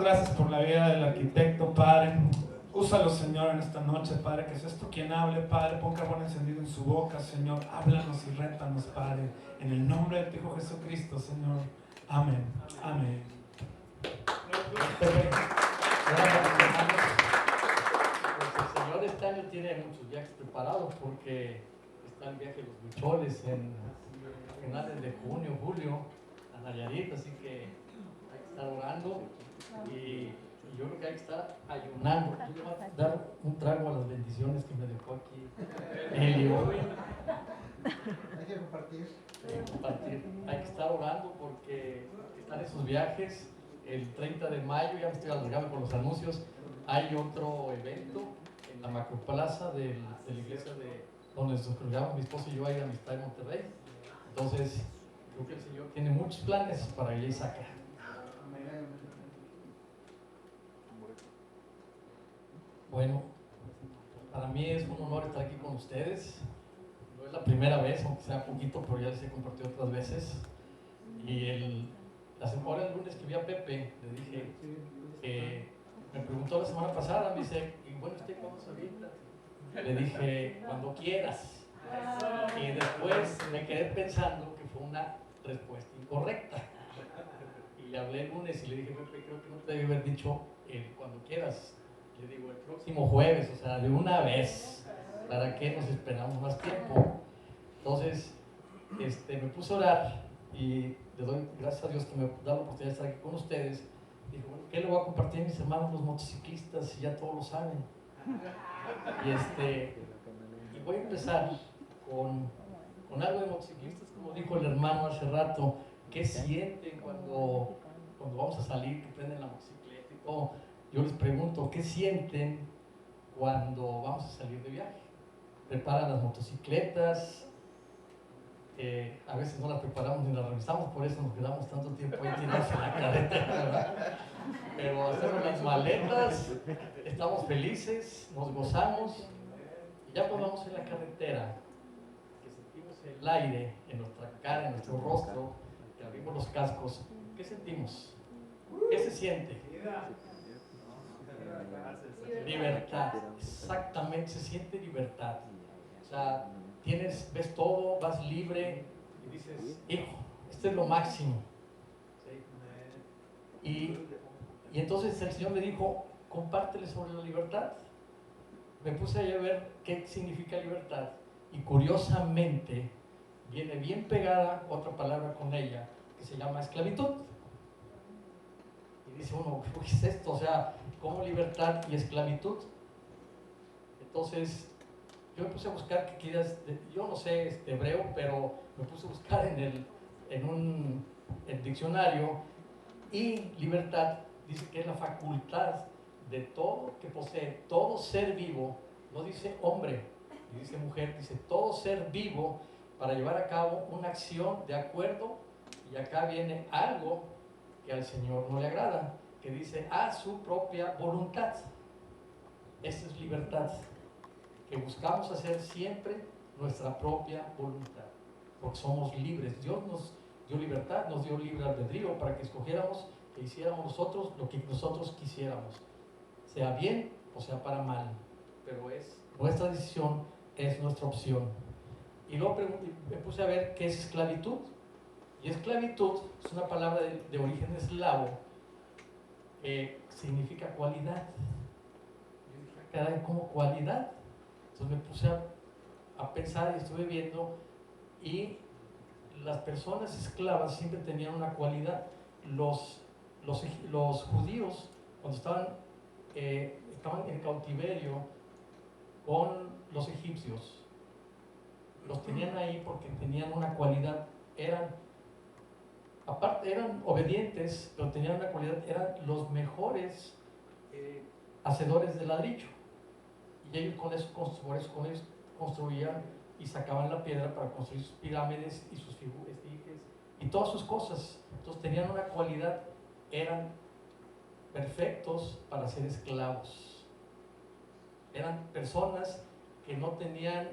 gracias por la vida del arquitecto, Padre. Úsalo, Señor, en esta noche, Padre, que seas tú quien hable, Padre. Pon carbón encendido en su boca, Señor. Háblanos y rétanos, Padre. En el nombre de tu Hijo Jesucristo, Señor. Amén. Amén. Pues el Señor este año tiene muchos viajes preparados porque está el viaje de los Huicholes en finales de junio, julio, a Nayarit, así que hay que estar orando y yo creo que hay que estar ayunando. Yo le voy a dar un trago a las bendiciones que me dejó aquí Elio. Hay que compartir. Hay que estar orando porque están esos viajes. El 30 de mayo, ya me estoy alargando con los anuncios, hay otro evento en la macroplaza de la iglesia donde nos congregamos mi esposo y yo, ahí en Amistad en Monterrey. Entonces, creo que el Señor tiene muchos planes para ella y saca. Bueno, para mí es un honor estar aquí con ustedes. No es la primera vez, aunque sea poquito, pero ya les he compartido otras veces. Y ahora el lunes que vi a Pepe, le dije, me preguntó la semana pasada, me dice, ¿y bueno, cuándo se avienta? Le dije, cuando quieras. Y después me quedé pensando que fue una respuesta incorrecta. Y le hablé el lunes y le dije, Pepe, creo que no te debí haber dicho cuando quieras. Le digo, el próximo jueves, o sea, de una vez. ¿Para qué nos esperamos más tiempo? Entonces, me puse a orar y le doy gracias a Dios que me da la oportunidad de estar aquí con ustedes. Dijo, bueno, ¿qué le voy a compartir a mis hermanos los motociclistas si ya todos lo saben? Y voy a empezar con algo de motociclistas, como dijo el hermano hace rato. ¿Qué sienten cuando vamos a salir, que prenden la motocicleta y todo? Yo les pregunto, ¿qué sienten cuando vamos a salir de viaje? ¿Preparan las motocicletas? A veces no las preparamos ni las revisamos, por eso nos quedamos tanto tiempo ahí tirados en la carretera, ¿verdad? Pero hacemos las maletas, estamos felices, nos gozamos, y ya cuando vamos en la carretera, que sentimos el aire en nuestra cara, en nuestro rostro, que abrimos los cascos, ¿qué sentimos? ¿Qué se siente? Libertad, exactamente, se siente libertad. O sea, ves todo, vas libre y dices, hijo, esto es lo máximo. ¿Sí? Y entonces el Señor me dijo, compártele sobre la libertad. Me puse a ver qué significa libertad y curiosamente viene bien pegada otra palabra con ella que se llama esclavitud. Y dice uno, ¿qué es esto? O sea, ¿cómo libertad y esclavitud? Entonces, yo me puse a buscar yo no sé hebreo, pero me puse a buscar en un diccionario, y libertad dice que es la facultad de todo que posee, todo ser vivo, no dice hombre, ni dice mujer, dice todo ser vivo para llevar a cabo una acción de acuerdo, y acá viene algo que al Señor no le agrada, que dice a su propia voluntad. Esa es libertad, que buscamos hacer siempre nuestra propia voluntad, porque somos libres. Dios nos dio libertad, nos dio libre albedrío para que escogiéramos, que hiciéramos nosotros lo que nosotros quisiéramos, sea bien o sea para mal, pero es nuestra decisión, es nuestra opción. Y luego me puse a ver qué es esclavitud, y esclavitud es una palabra de origen eslavo que significa cualidad. Yo dije, caray, ¿cómo cualidad? Entonces me puse a pensar y estuve viendo, y las personas esclavas siempre tenían una cualidad. Los judíos, cuando estaban en cautiverio con los egipcios, los tenían ahí porque tenían una cualidad. Aparte eran obedientes, pero tenían una cualidad, eran los mejores hacedores de ladrillo. Y ellos con eso construían y sacaban la piedra para construir sus pirámides y sus figuras y todas sus cosas. Entonces tenían una cualidad, eran perfectos para ser esclavos. Eran personas que no tenían,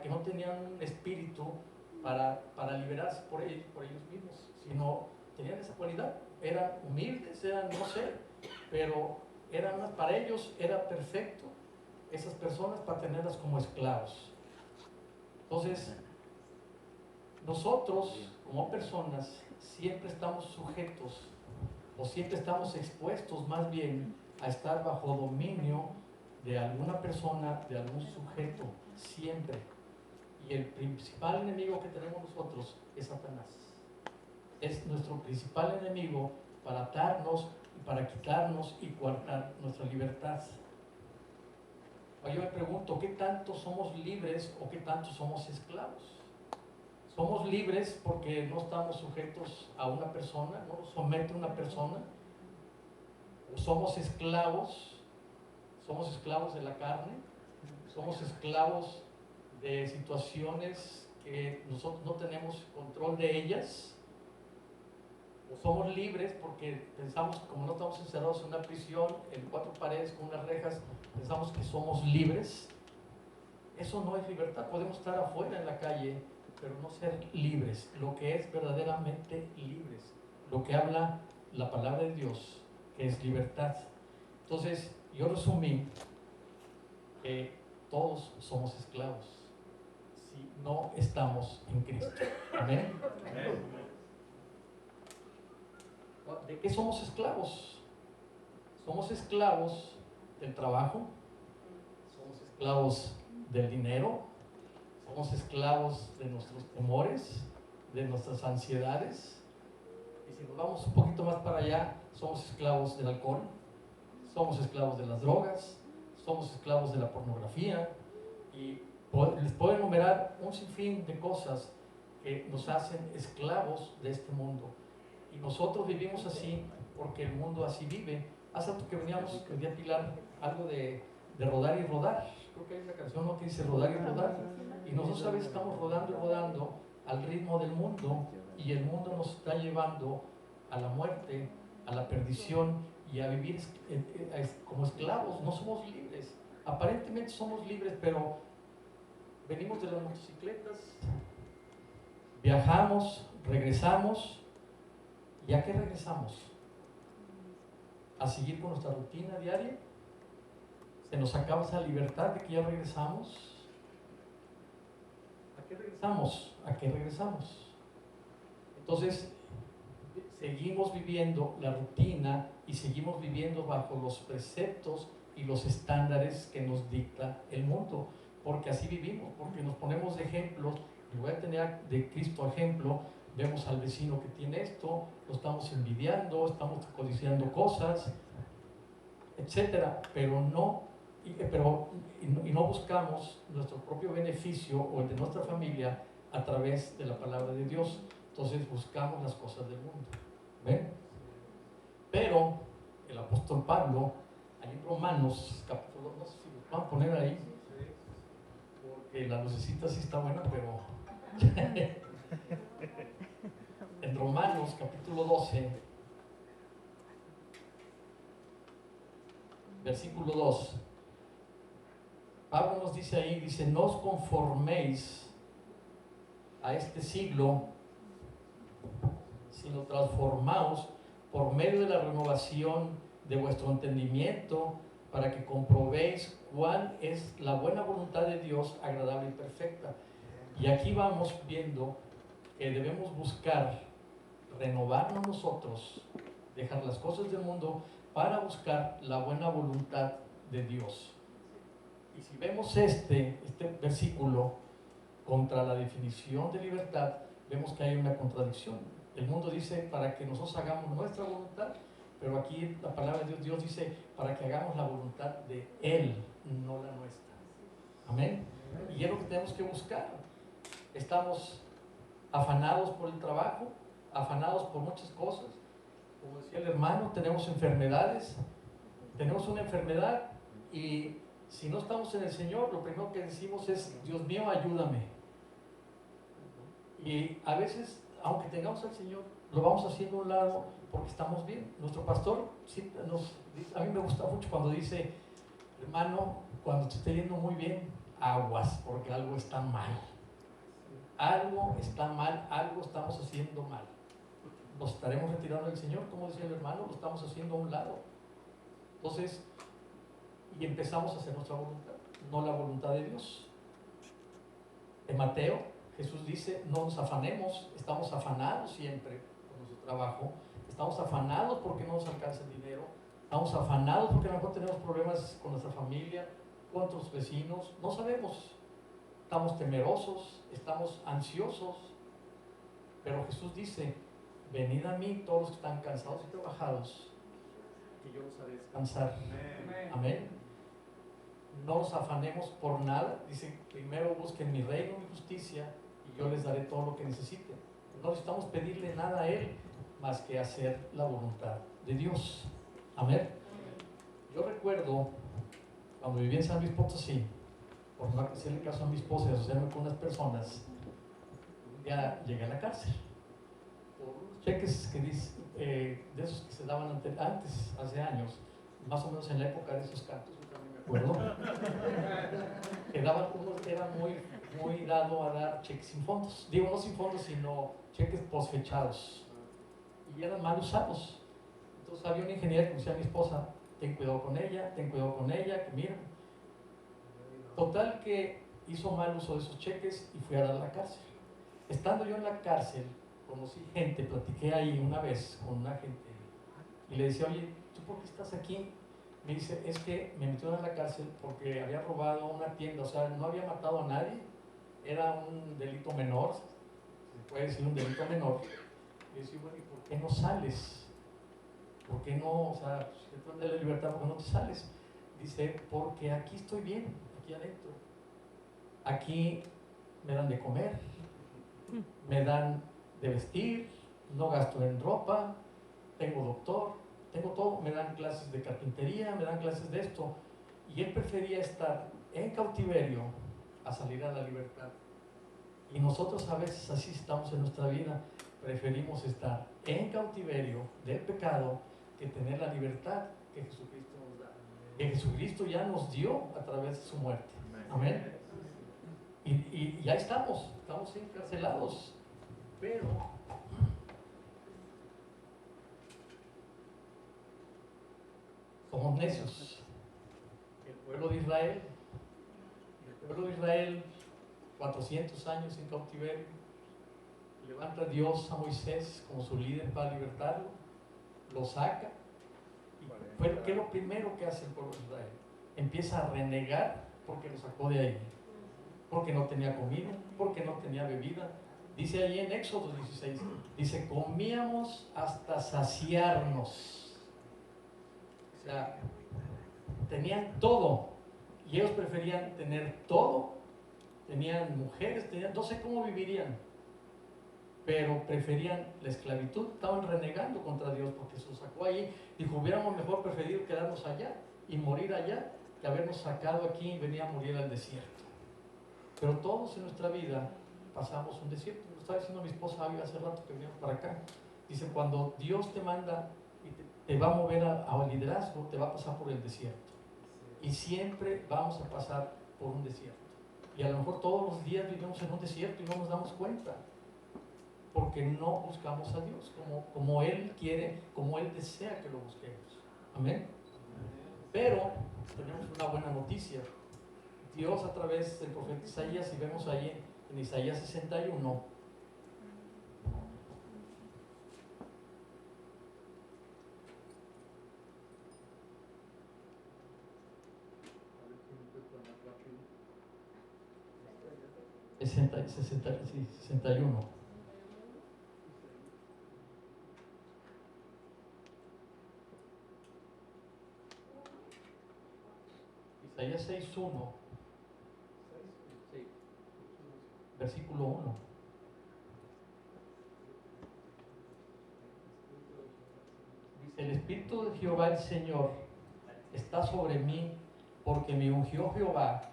que no tenían un espíritu para liberarse por ellos mismos, sino tenían esa cualidad. Eran humildes, no sé, pero para ellos era perfecto esas personas para tenerlas como esclavos. Entonces, nosotros como personas siempre estamos sujetos o siempre estamos expuestos más bien a estar bajo dominio de alguna persona, de algún sujeto, siempre. Y el principal enemigo que tenemos nosotros es Satanás. Es nuestro principal enemigo para atarnos y para quitarnos y coartar nuestra libertad. Yo me pregunto, ¿qué tanto somos libres o qué tanto somos esclavos? Somos libres porque no estamos sujetos a una persona, no nos somete una persona. O somos esclavos de la carne, somos esclavos de situaciones que nosotros no tenemos control de ellas. O somos libres porque pensamos, como no estamos encerrados en una prisión, en 4 paredes con unas rejas, pensamos que somos libres. Eso no es libertad. Podemos estar afuera en la calle, pero no ser libres. Lo que es verdaderamente libres, lo que habla la palabra de Dios, que es libertad. Entonces, yo resumí que todos somos esclavos si no estamos en Cristo. Amén. ¿De qué somos esclavos? Somos esclavos del trabajo, somos esclavos del dinero, somos esclavos de nuestros temores, de nuestras ansiedades. Y si nos vamos un poquito más para allá, somos esclavos del alcohol, somos esclavos de las drogas, somos esclavos de la pornografía, y les puedo enumerar un sinfín de cosas que nos hacen esclavos de este mundo. Y nosotros vivimos así porque el mundo así vive. Hace rato que veníamos, que venía Pilar, algo de rodar y rodar. Creo que hay una canción, ¿no?, que dice rodar y rodar. Y nosotros a veces estamos rodando y rodando al ritmo del mundo, y el mundo nos está llevando a la muerte, a la perdición y a vivir como esclavos. No somos libres. Aparentemente somos libres, pero venimos de las motocicletas, viajamos, regresamos. ¿Y a qué regresamos? ¿A seguir con nuestra rutina diaria? ¿Se nos acaba esa libertad de que ya regresamos? ¿A qué regresamos? ¿A qué regresamos? Entonces, seguimos viviendo la rutina y seguimos viviendo bajo los preceptos y los estándares que nos dicta el mundo, porque así vivimos, porque nos ponemos de ejemplos. Y voy a tener de Cristo ejemplo. Vemos al vecino que tiene esto, lo estamos envidiando, estamos codiciando cosas, etcétera, pero no buscamos nuestro propio beneficio o el de nuestra familia a través de la palabra de Dios. Entonces buscamos las cosas del mundo. ¿Ven? Pero el apóstol Pablo, ahí en Romanos, capítulo, no sé si lo van a poner ahí, porque la lucecita sí está buena, pero en Romanos capítulo 12, versículo 2, Pablo nos dice ahí, dice: no os conforméis a este siglo, sino transformaos por medio de la renovación de vuestro entendimiento, para que comprobéis cuál es la buena voluntad de Dios, agradable y perfecta. Y aquí vamos viendo que debemos buscar renovarnos nosotros, dejar las cosas del mundo para buscar la buena voluntad de Dios. Y si vemos este versículo contra la definición de libertad, vemos que hay una contradicción. El mundo dice para que nosotros hagamos nuestra voluntad, pero aquí la palabra de Dios dice para que hagamos la voluntad de Él, no la nuestra. Amén. Y es lo que tenemos que buscar. Estamos afanados por el trabajo, afanados por muchas cosas. Como decía el hermano, tenemos enfermedades, tenemos una enfermedad, y si no estamos en el Señor, lo primero que decimos es: Dios mío, ayúdame. Y a veces, aunque tengamos al Señor, lo vamos haciendo a un lado porque estamos bien. Nuestro pastor a mí me gusta mucho cuando dice: hermano, cuando te esté yendo muy bien, aguas, porque algo está mal. Algo está mal, algo estamos haciendo mal. Nos estaremos retirando del Señor, como decía el hermano, lo estamos haciendo a un lado. Entonces, y empezamos a hacer nuestra voluntad, no la voluntad de Dios. En Mateo, Jesús dice, no nos afanemos, estamos afanados siempre por nuestro trabajo, estamos afanados porque no nos alcanza el dinero, estamos afanados porque a lo mejor tenemos problemas con nuestra familia, con nuestros vecinos, no sabemos, estamos temerosos, estamos ansiosos, pero Jesús dice, venid a mí todos los que están cansados y trabajados, que yo los haré descansar. Amén. No nos afanemos por nada. Dice, primero busquen mi reino, mi justicia, y yo les daré todo lo que necesiten. No necesitamos pedirle nada a Él más que hacer la voluntad de Dios. Amén. Yo recuerdo cuando viví en San Luis Potosí, por no hacerle caso a mi esposa y asociarme con unas personas, ya llegué a la cárcel por unos cheques que de esos que se daban antes, hace años, más o menos en la época de esos cantos, yo también me acuerdo, que daban, uno era muy dado a dar cheques sin fondos, digo no sin fondos, sino cheques posfechados, y eran mal usados. Entonces había una ingeniera que me decía a mi esposa, ten cuidado con ella, que mira. Total que hizo mal uso de esos cheques y fui a dar a la cárcel. Estando yo en la cárcel, conocí gente, platiqué ahí una vez con una gente y le decía, oye, ¿tú por qué estás aquí? Me dice, es que me metieron a la cárcel porque había robado una tienda, o sea, no había matado a nadie, era un delito menor, se puede decir un delito menor. Y decía, bueno, ¿y por qué no sales? ¿Por qué no, o sea, si te pones la libertad, por qué no te sales? Dice, porque aquí estoy bien, aquí adentro. Aquí me dan de comer, me dan de vestir, no gasto en ropa, tengo doctor, tengo todo, me dan clases de carpintería, me dan clases de esto. Y él prefería estar en cautiverio a salir a la libertad. Y nosotros a veces así estamos en nuestra vida, preferimos estar en cautiverio del pecado que tener la libertad que Jesucristo nos da, que Jesucristo ya nos dio a través de su muerte. Amén. Y ya estamos encarcelados, pero somos necios. El pueblo de Israel, 400 años en cautiverio, levanta Dios a Moisés como su líder para libertarlo, lo saca. ¿Qué es lo primero que hace el pueblo de Israel? Empieza a renegar porque lo sacó de ahí, porque no tenía comida, porque no tenía bebida. Dice ahí en Éxodo 16, dice, comíamos hasta saciarnos. O sea, tenían todo y ellos preferían tener todo, tenían mujeres, no sé cómo vivirían, pero preferían la esclavitud, estaban renegando contra Dios porque se los sacó ahí. Dijo, hubiéramos mejor preferido quedarnos allá y morir allá que habernos sacado aquí y venir a morir al desierto. Pero todos en nuestra vida pasamos un desierto. Lo estaba diciendo mi esposa hace rato que venimos para acá. Dice, cuando Dios te manda y te va a mover al liderazgo, te va a pasar por el desierto. Y siempre vamos a pasar por un desierto. Y a lo mejor todos los días vivimos en un desierto y no nos damos cuenta. Porque no buscamos a Dios como Él quiere, como Él desea que lo busquemos. Amén. Pero tenemos una buena noticia. Dios a través del profeta Isaías, y vemos ahí en Isaías 61, es 61. Isaías 6.1, versículo 1. Dice, el Espíritu de Jehová el Señor está sobre mí, porque me ungió Jehová,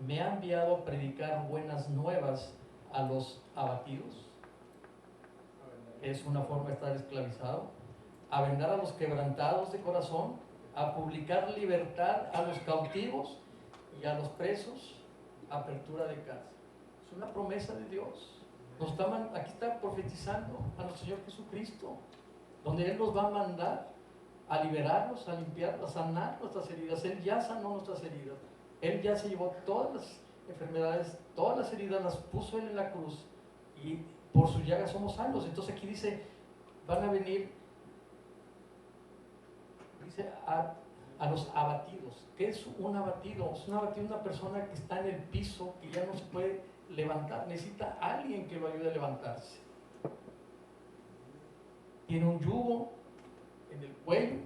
me ha enviado a predicar buenas nuevas a los abatidos, que es una forma de estar esclavizado, a vendar a los quebrantados de corazón, a publicar libertad a los cautivos y a los presos, apertura de cárcel. Es una promesa de Dios. Aquí está profetizando a nuestro Señor Jesucristo, donde Él nos va a mandar a liberarnos, a limpiar, a sanar nuestras heridas. Él ya sanó nuestras heridas. Él ya se llevó todas las enfermedades, todas las heridas las puso Él en la cruz y por su llaga somos salvos. Entonces aquí dice, van a venir, dice, a los abatidos. ¿Qué es un abatido? Es un abatido una persona que está en el piso, que ya no se puede levantar, necesita a alguien que lo ayude a levantarse. Tiene un yugo en el cuello,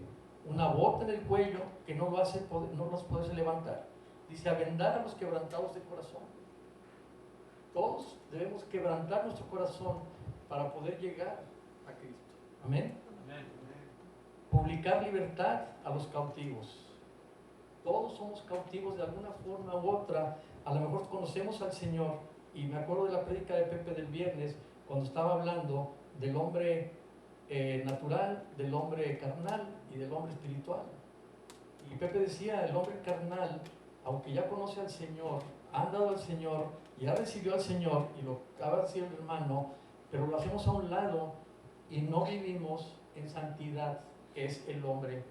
una bota en el cuello que no lo hace no los puede levantar. Dice, a vendar a los quebrantados de corazón. Todos debemos quebrantar nuestro corazón para poder llegar a Cristo. Amén. Amén. Publicar libertad a los cautivos. Todos somos cautivos de alguna forma u otra. A lo mejor conocemos al Señor, y me acuerdo de la prédica de Pepe del viernes, cuando estaba hablando del hombre natural, del hombre carnal y del hombre espiritual. Y Pepe decía, el hombre carnal, aunque ya conoce al Señor, ha andado al Señor, ya recibió al Señor, y lo acaba de decir el hermano, pero lo hacemos a un lado y no vivimos en santidad, que es el hombre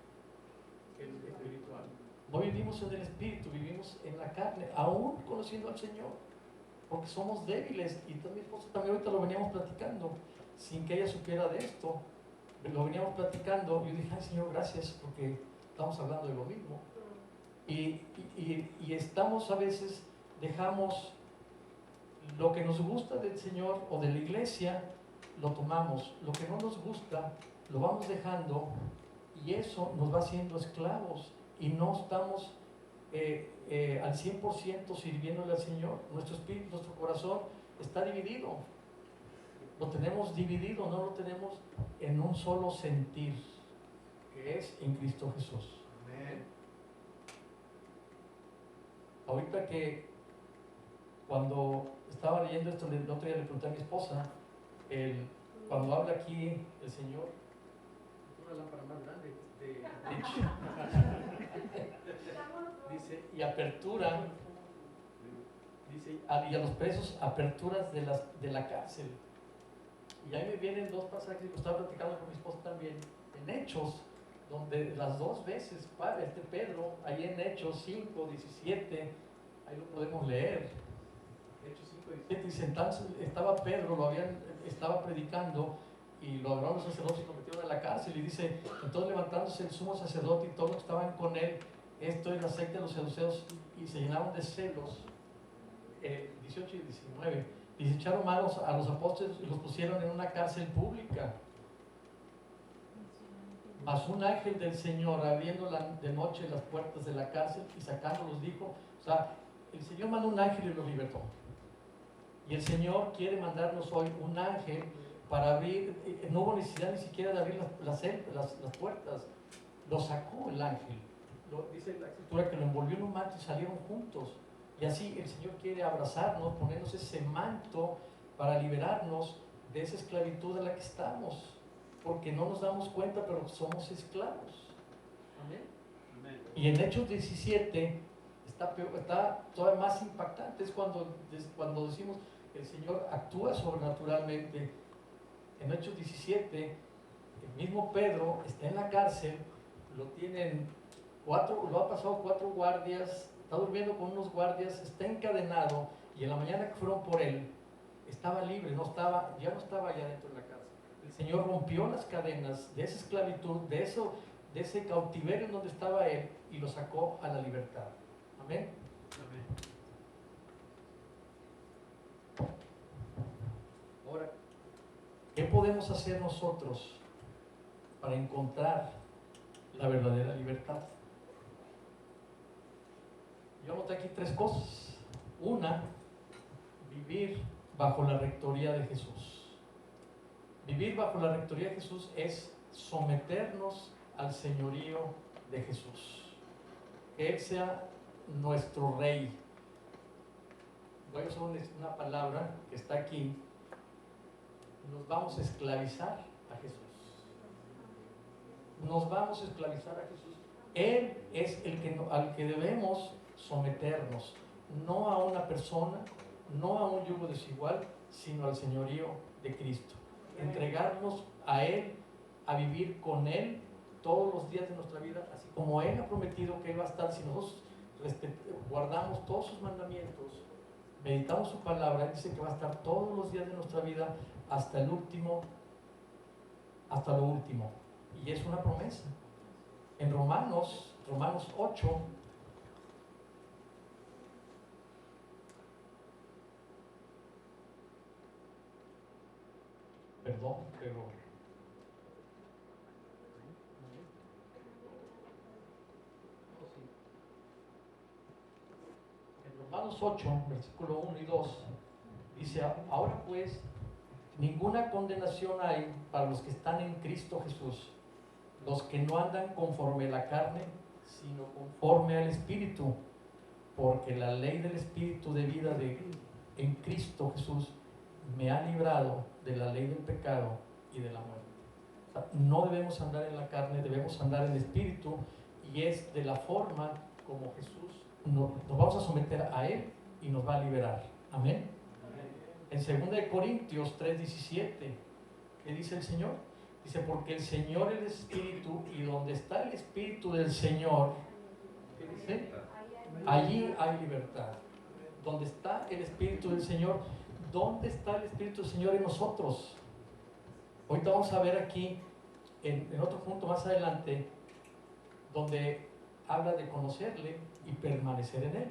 espiritual. No vivimos en el espíritu, vivimos en la carne, aún conociendo al Señor, porque somos débiles. Y mi esposa también ahorita lo veníamos platicando, sin que ella supiera de esto, lo veníamos platicando, y yo dije, ay Señor, gracias, porque estamos hablando de lo mismo. Y estamos a veces, dejamos lo que nos gusta del Señor o de la iglesia, lo tomamos, lo que no nos gusta, lo vamos dejando, y eso nos va haciendo esclavos, y no estamos al 100% sirviéndole al Señor. Nuestro espíritu, nuestro corazón está dividido, lo tenemos dividido, no lo tenemos en un solo sentir, que es en Cristo Jesús. Amén. Ahorita que cuando estaba leyendo esto, el otro día le pregunté a mi esposa, cuando habla aquí el Señor, una lámpara más grande dice, y apertura, dice, y a los presos, aperturas de la cárcel. Y ahí me vienen dos pasajes, y lo estaba platicando con mi esposa también, en Hechos, donde las dos veces, Pedro, ahí en Hechos 5, 17, ahí lo podemos leer. Hechos 5, 17, dice, entonces estaba Pedro, estaba predicando, y lo agarraron los sacerdotes y lo metieron en la cárcel. Y dice, entonces levantándose el sumo sacerdote y todos los que estaban con él, esto es la secta de los saduceos, y se llenaron de celos. 18 y 19, y se echaron manos a los apóstoles y los pusieron en una cárcel pública. Mas un ángel del Señor, abriendo de noche las puertas de la cárcel y sacándolos, dijo, o sea, el Señor mandó un ángel y los libertó. Y el Señor quiere mandarnos hoy un ángel para abrir. No hubo necesidad ni siquiera de abrir las puertas. Lo sacó el ángel. Dice la escritura que lo envolvió en un manto y salieron juntos. Y así el Señor quiere abrazarnos, ponernos ese manto para liberarnos de esa esclavitud en la que estamos. Porque no nos damos cuenta, pero somos esclavos. Amén. Amén. Y en Hechos 17 está todavía más impactante. Es cuando decimos que el Señor actúa sobrenaturalmente. En Hechos 17, el mismo Pedro está en la cárcel, lo ha pasado 4 guardias, está durmiendo con unos guardias, está encadenado, y en la mañana que fueron por él, estaba libre, ya no estaba allá dentro de la cárcel. El Señor rompió las cadenas de esa esclavitud, de ese cautiverio en donde estaba él, y lo sacó a la libertad. Amén. Amén. Ahora, ¿qué podemos hacer nosotros para encontrar la verdadera libertad? Yo anoté aquí 3 cosas. Una, vivir bajo la rectoría de Jesús. Vivir bajo la rectoría de Jesús es someternos al señorío de Jesús. Que Él sea nuestro Rey. Voy a usar una palabra que está aquí. Nos vamos a esclavizar a Jesús. Nos vamos a esclavizar a Jesús. Él es al que debemos someternos, no a una persona, no a un yugo desigual, sino al señorío de Cristo. Entregarnos a Él, a vivir con Él todos los días de nuestra vida, así como Él ha prometido que Él va a estar, si nosotros guardamos todos sus mandamientos, meditamos su palabra, Él dice que va a estar todos los días de nuestra vida hasta el último, hasta lo último. Y es una promesa. En Romanos 8, perdón, pero en Romanos 8, versículo 1 y 2, dice, ahora pues, ninguna condenación hay para los que están en Cristo Jesús, los que no andan conforme a la carne, sino conforme al Espíritu, porque la ley del Espíritu de vida en Cristo Jesús me ha librado de la ley del pecado y de la muerte. O sea, no debemos andar en la carne, debemos andar en el Espíritu, y es de la forma como Jesús nos vamos a someter a Él y nos va a liberar. Amén. En 2 Corintios 3:17, ¿qué dice el Señor? Dice, porque el Señor es el Espíritu, y donde está el Espíritu del Señor, ¿qué dice? Allí hay libertad. Donde está el Espíritu del Señor, ¿dónde está el Espíritu del Señor en nosotros? Ahorita vamos a ver aquí, en otro punto más adelante, donde habla de conocerle y permanecer en Él.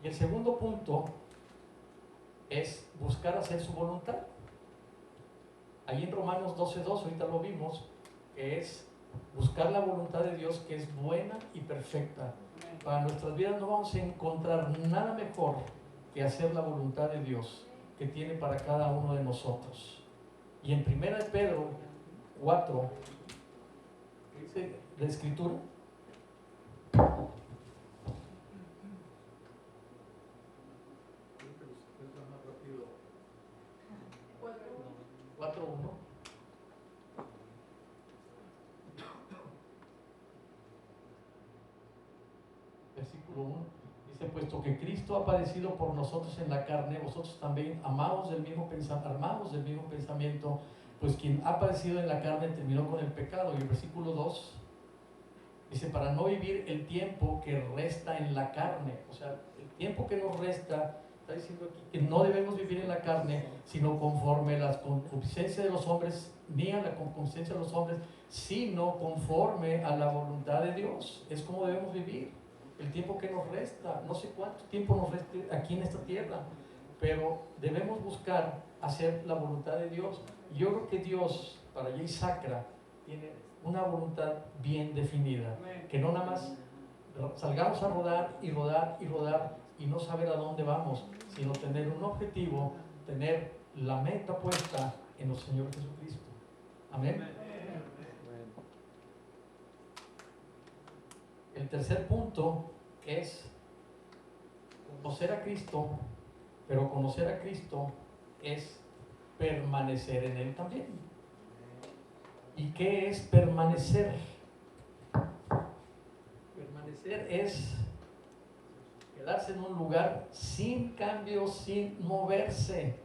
Y el segundo punto es buscar hacer su voluntad. Ahí en Romanos 12:2, ahorita lo vimos, que es buscar la voluntad de Dios, que es buena y perfecta. Para nuestras vidas no vamos a encontrar nada mejor que hacer la voluntad de Dios que tiene para cada uno de nosotros. Y en 1 Pedro 4, ¿qué dice la Escritura? Versículo 1 dice, puesto que Cristo ha padecido por nosotros en la carne, vosotros también armados del mismo pensamiento, pues quien ha padecido en la carne terminó con el pecado. Y el versículo 2 dice, para no vivir el tiempo que resta en la carne. O sea, el tiempo que nos resta, está diciendo aquí que no debemos vivir en la carne, sino conforme a las concupiscencias de los hombres, ni a la concupiscencia de los hombres, sino conforme a la voluntad de Dios. Es como debemos vivir el tiempo que nos resta. No sé cuánto tiempo nos reste aquí en esta tierra, pero debemos buscar hacer la voluntad de Dios. Yo creo que Dios, para Jay Sacra, tiene una voluntad bien definida, que no nada más salgamos a rodar y rodar y rodar y no saber a dónde vamos, sino tener un objetivo, tener la meta puesta en el Señor Jesucristo. Amén. El tercer punto es conocer a Cristo, pero conocer a Cristo es permanecer en Él también. ¿Y qué es permanecer? Permanecer es quedarse en un lugar sin cambio, sin moverse.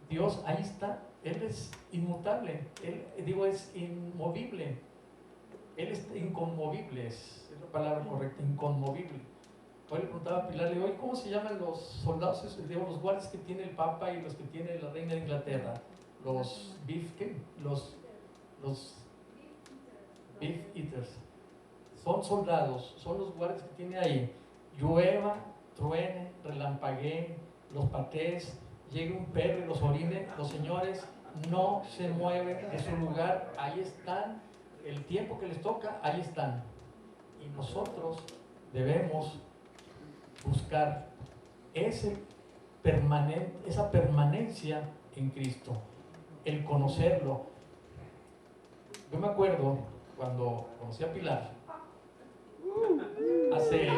Dios ahí está, Él es inmutable, es inmovible, Él es inconmovible, es la palabra correcta, inconmovible. Hoy le preguntaba a Pilar, le digo, ¿cómo se llaman los soldados, los guardias que tiene el Papa y los que tiene la Reina de Inglaterra? Los beef eaters. Son soldados, son los guardias que tiene ahí. Llueva, truene, relampaguee, los patees, llegue un perro y los orine, los señores no se mueven de su lugar, ahí están, el tiempo que les toca, ahí están. Y nosotros debemos buscar esa permanencia en Cristo, el conocerlo. Yo me acuerdo cuando conocí a Pilar, hace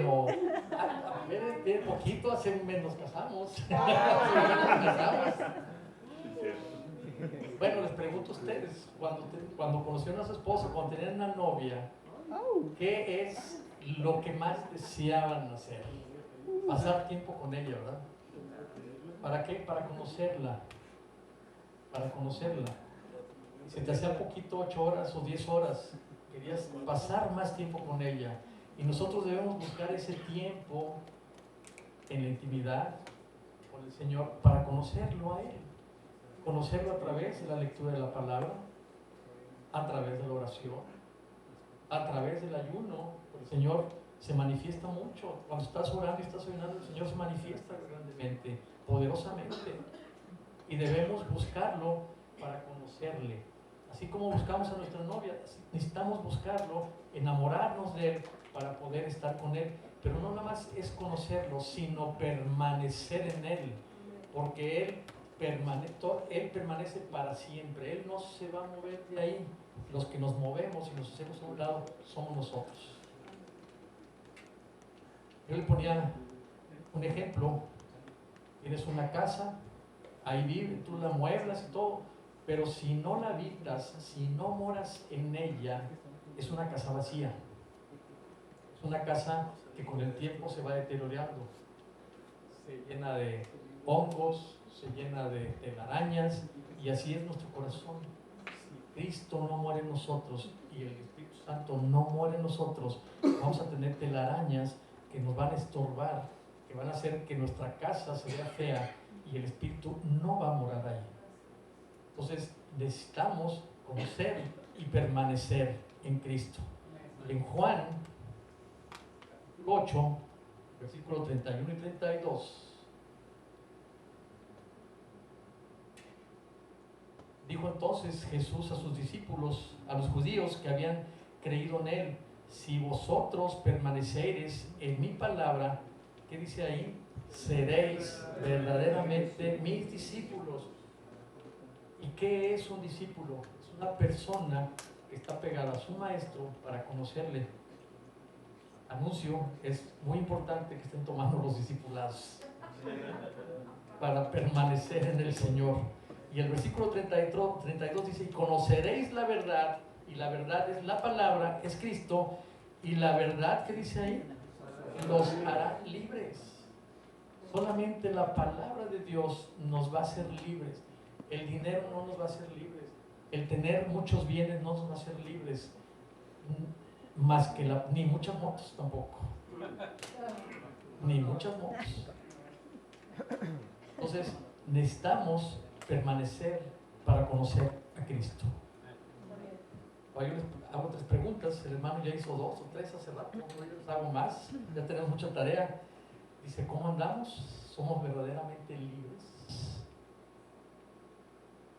como de poquito, hace un mes nos casamos. Bueno, les pregunto a ustedes, cuando conocieron a su esposo, cuando tenían una novia, ¿qué es lo que más deseaban hacer? Pasar tiempo con ella, ¿verdad? ¿Para qué? Para conocerla. se te hacía poquito 8 horas o 10 horas, querías pasar más tiempo con ella. Y nosotros debemos buscar ese tiempo en la intimidad con el Señor para conocerlo a Él. Conocerlo a través de la lectura de la palabra, a través de la oración, a través del ayuno. El Señor se manifiesta mucho. Cuando estás orando y estás ayunando, el Señor se manifiesta grandemente, poderosamente. Y debemos buscarlo para conocerle. Así como buscamos a nuestra novia, necesitamos buscarlo, enamorarnos de Él para poder estar con Él. Pero no nada más es conocerlo, sino permanecer en Él. Porque Él permanece para siempre. Él no se va a mover de ahí. Los que nos movemos y nos hacemos a un lado somos nosotros. Yo le ponía un ejemplo. Tienes una casa, ahí vive, tú la mueblas y todo, pero si no la habitas, si no moras en ella, es una casa vacía. Es una casa que con el tiempo se va deteriorando. Se llena de hongos, se llena de telarañas, y así es nuestro corazón. Si Cristo no muere en nosotros y el Espíritu Santo no muere en nosotros, vamos a tener telarañas que nos van a estorbar, que van a hacer que nuestra casa se vea fea y el Espíritu no va a morar ahí. Entonces necesitamos conocer y permanecer en Cristo. En Juan 8, versículos 31 y 32, dijo entonces Jesús a sus discípulos, a los judíos que habían creído en Él: si vosotros permanecereis en mi palabra, ¿qué dice ahí? Seréis verdaderamente mis discípulos. ¿Y qué es un discípulo? Es una persona que está pegada a su maestro para conocerle. Anuncio, es muy importante que estén tomando los discipulados para permanecer en el Señor. Y el versículo 32 dice: y conoceréis la verdad, y la verdad es la palabra, es Cristo, y la verdad, ¿qué dice ahí? Los hará libres. Solamente la palabra de Dios nos va a hacer libres. El dinero no nos va a hacer libres. El tener muchos bienes no nos va a hacer libres. Más que ni muchas motos tampoco. Ni muchas motos. Entonces, necesitamos permanecer para conocer a Cristo. Yo les hago 3 preguntas. El hermano ya hizo 2 o 3 hace rato. Yo les hago más. Ya tenemos mucha tarea. Dice: ¿cómo andamos? ¿Somos verdaderamente libres?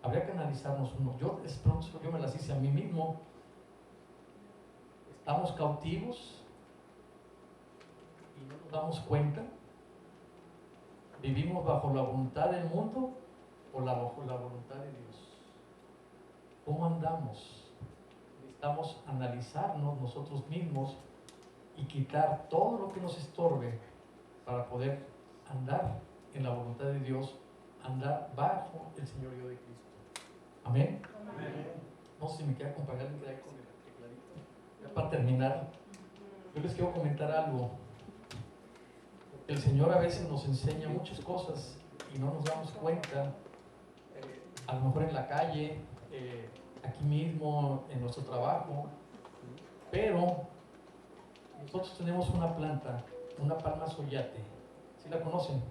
Habría que analizarnos uno. Yo me las hice a mí mismo. ¿Estamos cautivos y no nos damos cuenta? ¿Vivimos bajo la voluntad del mundo o bajo la voluntad de Dios? ¿Cómo andamos? Necesitamos analizarnos nosotros mismos y quitar todo lo que nos estorbe para poder andar en la voluntad de Dios, andar bajo el señorío de Cristo. Amén. Amén. No sé si me quiere acompañar con el tecladito. Ya para terminar, yo les quiero comentar algo. El Señor a veces nos enseña muchas cosas y no nos damos cuenta, a lo mejor en la calle, aquí mismo, en nuestro trabajo, pero nosotros tenemos una planta, una palma soyate. ¿Sí la conocen?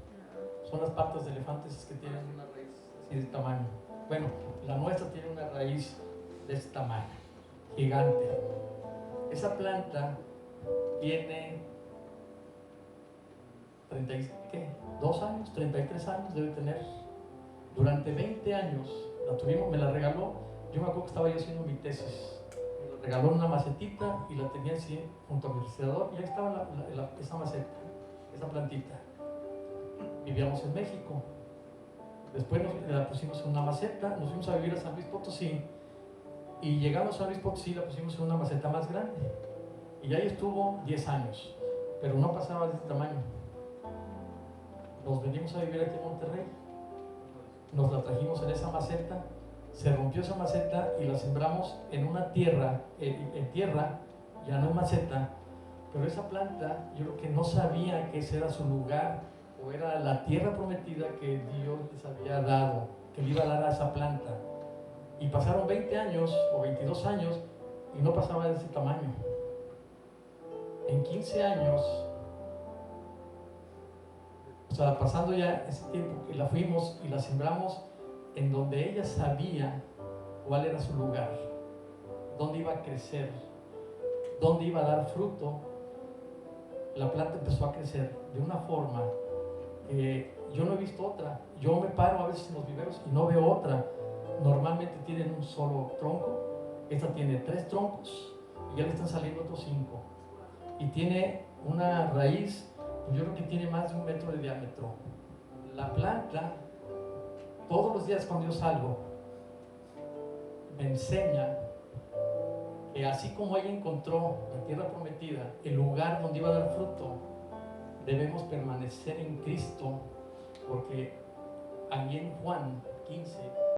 Son las patas de elefantes que tienen una raíz así de tamaño. Bueno, la nuestra tiene una raíz de este tamaño, gigante. Esa planta tiene 32 años, 33 años debe tener. Durante 20 años la tuvimos, me la regaló. Yo me acuerdo que estaba yo haciendo mi tesis. Me la regaló en una macetita y la tenía así junto a mi refrigerador, y ahí estaba esa maceta, esa plantita. Vivíamos en México. Después la pusimos en una maceta, nos fuimos a vivir a San Luis Potosí, y llegamos a San Luis Potosí, la pusimos en una maceta más grande, y ahí estuvo 10 años, pero no pasaba de este tamaño. Nos venimos a vivir aquí en Monterrey, nos la trajimos en esa maceta, se rompió esa maceta y la sembramos en una tierra, en tierra, ya no en maceta, pero esa planta yo creo que no sabía que ese era su lugar, o era la tierra prometida que Dios les había dado, que le iba a dar a esa planta. Y pasaron 20 años o 22 años y no pasaba de ese tamaño. En 15 años, o sea, pasando ya ese tiempo que la fuimos y la sembramos en donde ella sabía cuál era su lugar, dónde iba a crecer, dónde iba a dar fruto, la planta empezó a crecer de una forma que yo no he visto otra. Yo me paro a veces en los viveros y no veo otra. Normalmente tienen un solo tronco, esta tiene 3 troncos y ya le están saliendo otros 5. Y tiene una raíz, pues yo creo que tiene más de 1 metro de diámetro. La planta, todos los días cuando yo salgo, me enseña que así como ella encontró la tierra prometida, el lugar donde iba a dar fruto, debemos permanecer en Cristo, porque allí en Juan 15